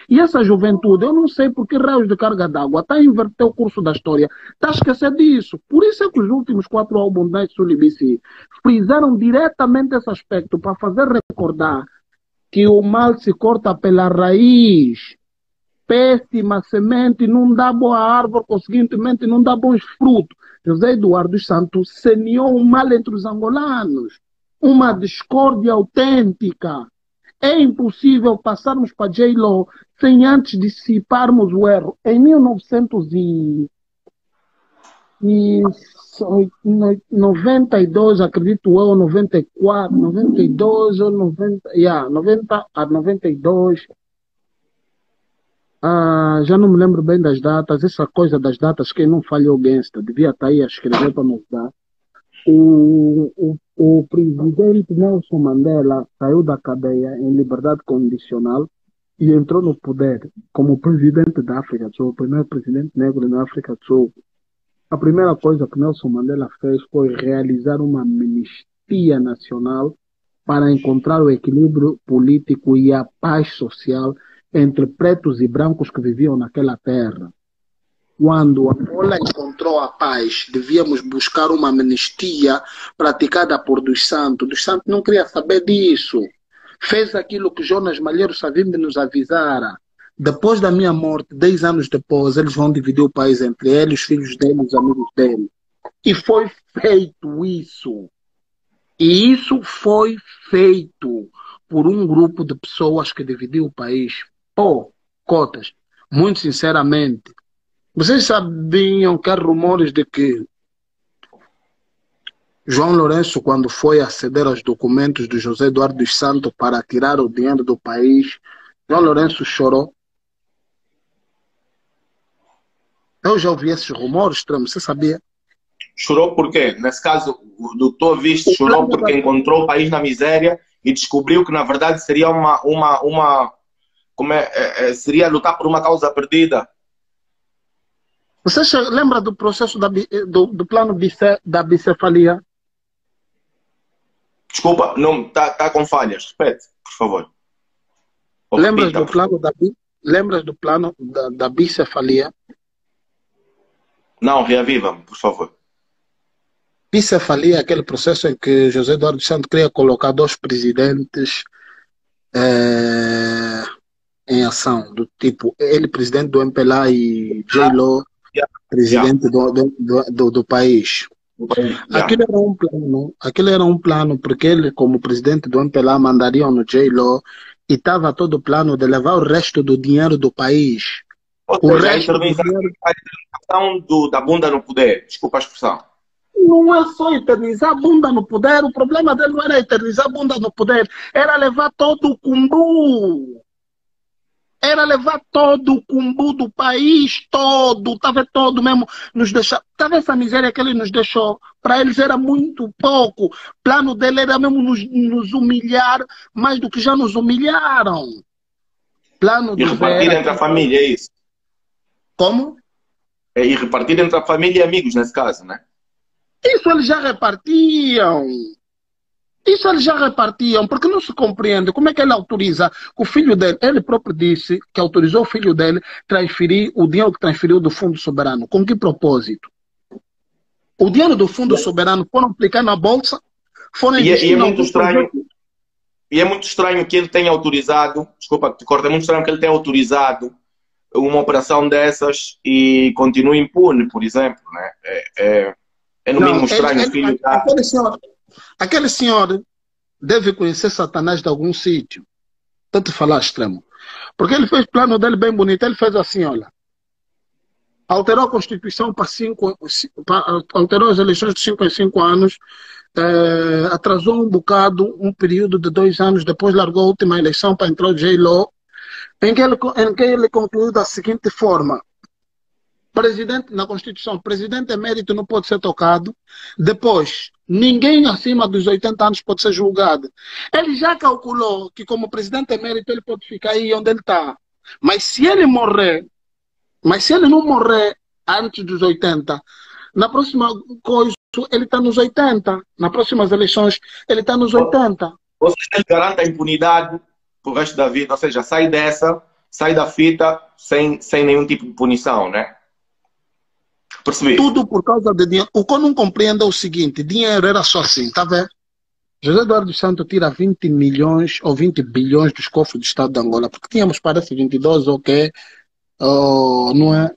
E essa juventude, eu não sei por que raios de carga d'água está a inverter o curso da história, está a esquecer disso. Por isso é que os últimos 4 álbuns da Sulibc frisaram diretamente esse aspecto para fazer recordar que o mal se corta pela raiz. Péssima semente não dá boa árvore, consequentemente não dá bons frutos. José Eduardo dos Santos semeou um mal entre os angolanos, uma discórdia autêntica. É impossível passarmos para J-Lo sem antes dissiparmos o erro. Em 1992, acredito eu, 94, 92 ou 90, 90 a 92, já não me lembro bem das datas, essa coisa das datas, quem não falhou gangsta, devia estar aí a escrever para nos dar. O presidente Nelson Mandela saiu da cadeia em liberdade condicional e entrou no poder como presidente da África do Sul, o primeiro presidente negro na África do Sul. A primeira coisa que Nelson Mandela fez foi realizar uma amnistia nacional para encontrar o equilíbrio político e a paz social entre pretos e brancos que viviam naquela terra. Quando Angola encontrou a paz, devíamos buscar uma amnistia praticada por Dos Santos. Dos Santos não queria saber disso. Fez aquilo que Jonas Malheiro Savimbi nos avisara. Depois da minha morte, 10 anos depois, eles vão dividir o país entre ele, os filhos dele, os amigos dele. E foi feito isso. E isso foi feito por um grupo de pessoas que dividiu o país por cotas. Muito sinceramente, vocês sabiam que há rumores de que João Lourenço, quando foi aceder aos documentos de José Eduardo dos Santos para tirar o dinheiro do país, João Lourenço chorou? Eu já ouvi esses rumores, você sabia? Chorou por quê? Nesse caso, o doutor Viste chorou porque encontrou o país na miséria e descobriu que, na verdade, seria seria lutar por uma causa perdida. Você lembra do processo do plano da bicefalia? Desculpa, não, tá com falhas. Repete, por favor. Lembras do plano da bicefalia? Não, reaviva-me, por favor. Bicefalia é aquele processo em que José Eduardo dos Santos queria colocar 2 presidentes em ação, do tipo, ele presidente do MPLA e J-Lo presidente do país. Aquilo era um plano, porque ele, como presidente do MPLA, mandaria no J-Lo e estava todo o plano de levar o resto do dinheiro do país. Ou seja, a intervenção da bunda no poder, desculpa a expressão. Não é só eternizar a bunda no poder, o problema dele não era eternizar a bunda no poder, era levar todo o cumbu. Era levar todo o cumbu do país, todo, estava todo mesmo, nos deixar. Estava essa miséria que ele nos deixou, para eles era muito pouco. O plano dele era mesmo nos humilhar, mais do que já nos humilharam. Plano e repartir entre a família, é isso? Como? E repartir entre a família e amigos, nesse caso, né? Isso eles já repartiam. Isso eles já repartiam, porque não se compreende como é que ele autoriza o filho dele. Ele próprio disse que autorizou o filho dele transferir o dinheiro que transferiu do Fundo Soberano. Com que propósito? O dinheiro do Fundo Soberano foram aplicar na Bolsa, foram investir é muito estranho. E é muito estranho que ele tenha autorizado, desculpa, te corto, é muito estranho que ele tenha autorizado uma operação dessas e continue impune, por exemplo, né? É no mínimo estranho. Aquele senhor deve conhecer Satanás de algum sítio. Estou te falar extremo. Porque ele fez o plano dele bem bonito. Ele fez assim, olha. Alterou a Constituição alterou as eleições de 5 em 5 anos. Atrasou um bocado, um período de 2 anos. Depois largou a última eleição para entrar o J-Lo. Em que ele concluiu da seguinte forma. Presidente, na Constituição, presidente emérito não pode ser tocado. Depois, ninguém acima dos 80 anos pode ser julgado. Ele já calculou que como presidente emérito ele pode ficar aí onde ele está. Mas se ele morrer, não morrer antes dos 80, na próxima coisa ele está nos 80. Nas próximas eleições ele está nos 80. Ou seja, ele garante a impunidade pro resto da vida. Ou seja, sai dessa, sai da fita sem nenhum tipo de punição, né? Percebi? Tudo por causa de dinheiro. O que eu não compreendo é o seguinte: dinheiro era só assim, tá vendo? José Eduardo dos Santos tira 20 milhões ou 20 bilhões dos cofres do Estado de Angola, porque tínhamos, parece, 22 ou que, não é?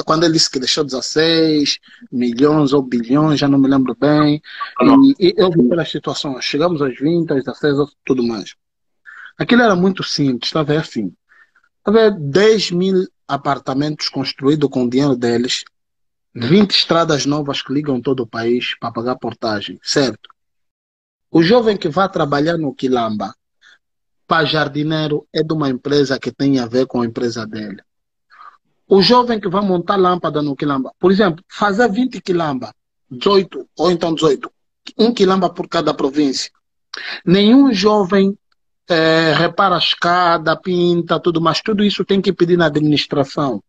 Quando ele disse que deixou 16 milhões ou bilhões, já não me lembro bem, Não. e eu vi pelas situações, chegamos aos 20, aos 16, tudo mais. Aquilo era muito simples, estava assim. Havia 10 mil apartamentos construídos com o dinheiro deles, 20 estradas novas que ligam todo o país para pagar portagem, certo? O jovem que vai trabalhar no Quilamba, para jardineiro, é de uma empresa que tem a ver com a empresa dele. O jovem que vai montar lâmpada no Quilamba, por exemplo, fazer 20 Quilamba, 18 ou então 18, um Quilamba por cada província. Nenhum jovem repara a escada, pinta, tudo, mas tudo isso tem que pedir na administração.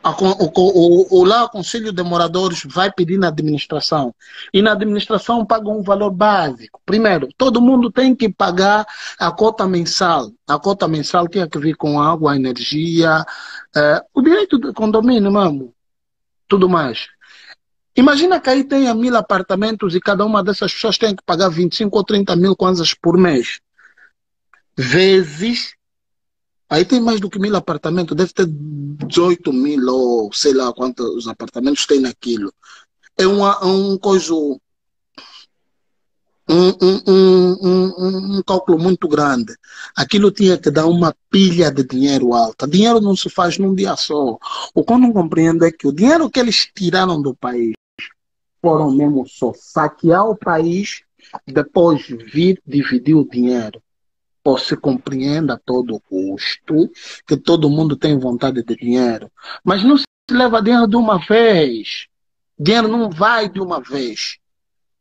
Lá o Conselho de Moradores vai pedir na administração. E na administração paga um valor básico. Primeiro, todo mundo tem que pagar a cota mensal. A cota mensal tem que vir com água, energia, o direito de condomínio mesmo, tudo mais. Imagina que aí tenha 1000 apartamentos e cada uma dessas pessoas tem que pagar 25 ou 30 mil kwanzas por mês. Vezes, aí tem mais do que 1000 apartamentos, deve ter 18 mil ou sei lá quantos apartamentos tem naquilo. É um coisa, um cálculo muito grande. Aquilo tinha que dar uma pilha de dinheiro alta. Dinheiro não se faz num dia só. O que eu não compreendo é que o dinheiro que eles tiraram do país foram mesmo só saquear o país, depois vir dividir o dinheiro. Ou se compreenda a todo custo que todo mundo tem vontade de dinheiro. Mas não se leva dinheiro de uma vez. Dinheiro não vai de uma vez.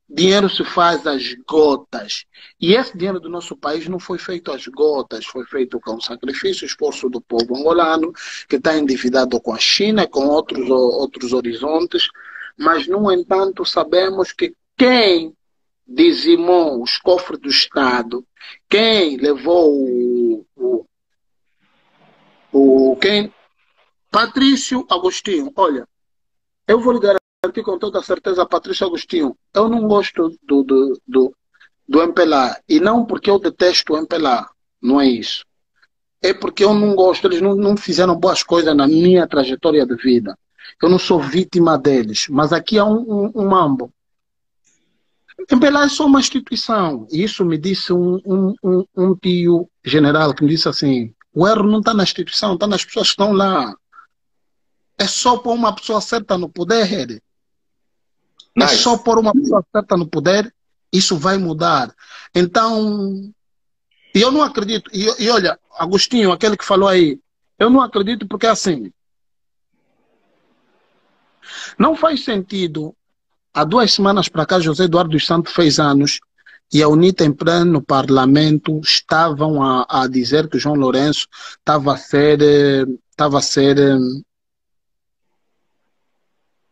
Dinheiro se faz às gotas. E esse dinheiro do nosso país não foi feito às gotas, foi feito com sacrifício e esforço do povo angolano, que está endividado com a China, com outros horizontes. Mas, no entanto, sabemos que quem dizimou os cofres do Estado, quem levou quem? Patrício Agostinho. Olha, eu vou lhe garantir com toda certeza, Patrício Agostinho, eu não gosto do MPLA, e não porque eu detesto o MPLA, não é isso. É porque eu não gosto, eles não fizeram boas coisas na minha trajetória de vida. Eu não sou vítima deles, mas aqui há um mambo. MPLA é só uma instituição. Isso me disse um tio general que me disse assim: o erro não está na instituição, está nas pessoas que estão lá. É só pôr uma pessoa certa no poder. É só pôr uma pessoa certa no poder, isso vai mudar. Então, eu não acredito. E olha, Agostinho, aquele que falou aí, eu não acredito porque assim, não faz sentido. Há 2 semanas para cá, José Eduardo dos Santos fez anos e a UNITA, em pleno parlamento, estavam a dizer que o João Lourenço estava a ser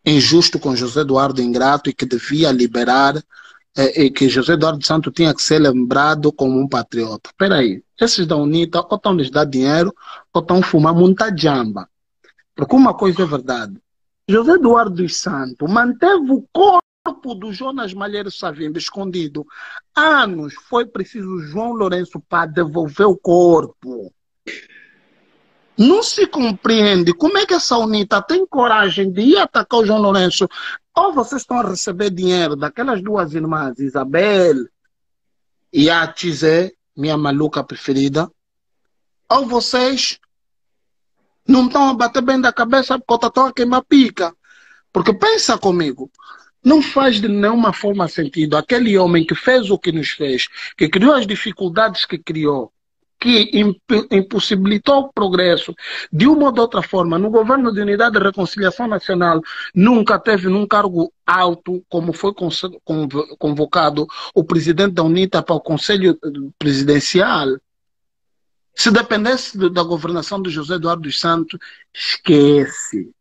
injusto com José Eduardo, ingrato, e que devia liberar, e que José Eduardo dos Santos tinha que ser lembrado como um patriota. Espera aí, esses da UNITA ou estão lhes dar dinheiro ou estão fumando muita jamba. Porque uma coisa é verdade. José Eduardo dos Santos manteve o corpo do Jonas Malheiro Savimbi escondido. Anos foi preciso João Lourenço para devolver o corpo. Não se compreende como é que essa UNITA tem coragem de ir atacar o João Lourenço. Ou vocês estão a receber dinheiro daquelas 2 irmãs, Isabel e a Tizé, minha maluca preferida, ou vocês não estão a bater bem da cabeça porque estão a queimar pica. Porque pensa comigo, não faz de nenhuma forma sentido aquele homem que fez o que nos fez, que criou as dificuldades que criou, que impossibilitou o progresso de uma ou de outra forma. No governo de Unidade e Reconciliação Nacional nunca teve num cargo alto, como foi convocado o presidente da UNITA para o Conselho Presidencial. Se dependesse da governação de José Eduardo dos Santos, esquece.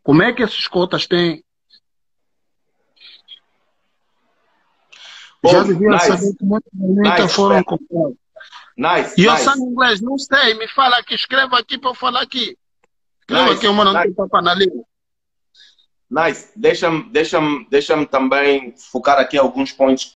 Como é que esses cotas têm? Já Ouve, devia nice, saber que muitos nunca nice, foram espera. comprados. Nice, E eu nice, sei inglês, não sei, me fala aqui, escreva aqui para eu falar aqui. Escreva nice, aqui, mano, não nice. tem papo na língua. Nice. Deixa-me também focar aqui alguns pontos